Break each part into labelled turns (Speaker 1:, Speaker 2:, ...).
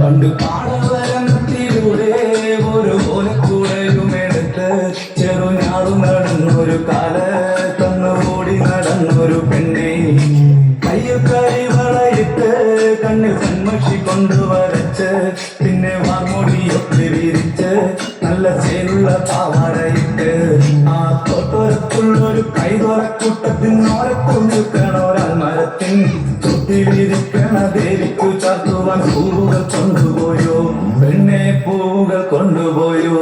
Speaker 1: പണ്ട് പാടവരത്തിലൂടെ ഒരു ഓലക്കൂടയുമെടുത്ത് ചെറുഞാറും നടന്നൊരു കാലത്തന്ന് ഓടി നടന്നൊരു പെണ്ണെ കയ്യിൽ കരിവളയിട്ട് കണ്ണിൽ കൺമഷി കൊണ്ടുവരച്ച് പിന്നെ വാർമൊടിയൊക്കെ വിരിച്ച് നല്ല ചേലുള്ള പാവാടയിട്ട് ആ തോട്ടോരത്തുള്ളൊരു കൈതോരക്കൂട്ടത്തിനോരക്കൊണ്ടുക്കണോരാൽ മരത്തിൻ വിരിക്കണ ദേവിക്കു ചാത്തുവാൻ പൂവുകൾ കൊണ്ടുപോയോ പെണ്ണെ പൂവുകൾ കൊണ്ടുപോയോ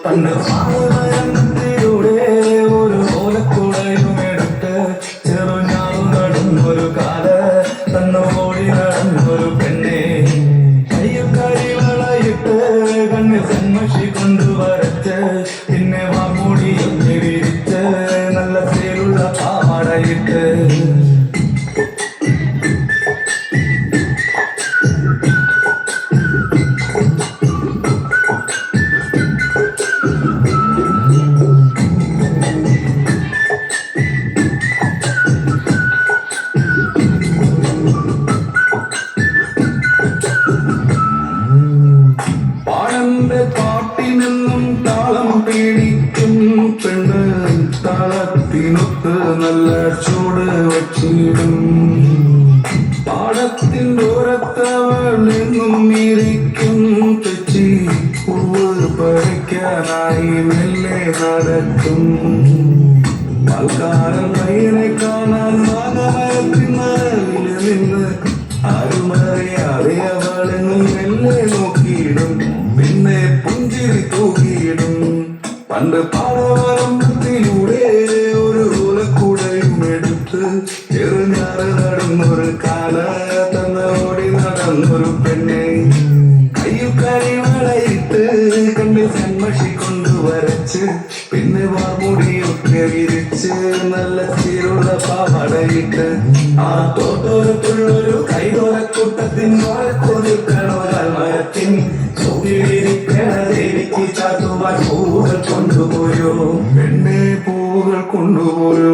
Speaker 1: പണ്ട് പാടവരത്തിലൂടെ ഒരു ഓലക്കുടയുമെടുത്ത് ചെറുഞാറു നടന്നൊരു കാല തന്നോടി നടന്നൊരു പെണ്ണെ കയ്യിൽ കരിവളയിട്ട് കണ്ണിൽ കൺമഷി കൊണ്ടുവരച്ച് പിന്നെ വാമൂടിയൊക്കെ വിരിച്ച് നല്ല ചേലുള്ള പാവാടയിട്ട് പാട്ടിനെന്നും താളം പേടിക്കും പെണ്ണ് താളത്തിനൊത്ത് നല്ല ചൂട് വച്ചിടും പാടത്തിൻ്റെ ഓരത്തവൾ എന്നും ഇരിക്കും തെച്ചി പൂവ് പറിക്കാനായി മെല്ലെ നടക്കും ആൾക്കാരൻ പയ്യനെ കാണാൻ മാനമരത്തിനരികിൽ നിന്ന് ആരുമറിയാതെ അവളെന്നും മെല്ലെ നോക്കിയിടും പിന്നെ പുഞ്ചിരി തൂകിയിടും പണ്ട് പാടവരമ്പത്തിലൂടെ ഒരു ഓലക്കൂടയും എടുത്ത് ചെറുഞാറ് നടന്നൊരു കാല തന്നോടി നടന്നൊരു പെണ്ണെ കയ്യിൽ കരിവളയിട്ട് കണ്ണിൽ കൺമഷി കൊണ്ടുവരച്ച് പിന്നെ വാർമുടിയൊക്കെ വിരിച്ച് നല്ല ചീരുള്ള പാവാടയിട്ട് ആ തോട്ടോരത്തുള്ളൊരു കൈതോരക്കൂട്ടത്തിനോരക്കൊതുക്കണോരാൽ മരത്തിൻ വിരിക്കണ ദേവിക്ക് ചാത്തുവാൻ പൂവുകൾ കൊണ്ടുപോയോ പെണ്ണെ പൂവുകൾ കൊണ്ടുപോയോ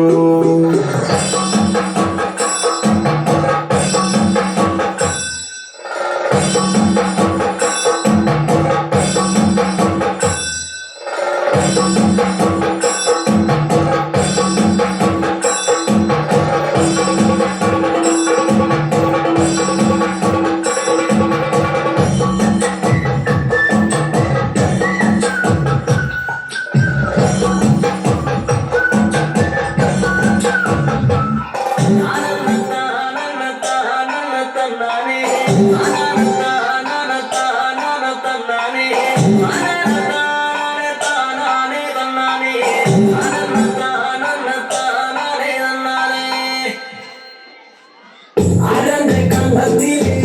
Speaker 2: Arande kanda tiri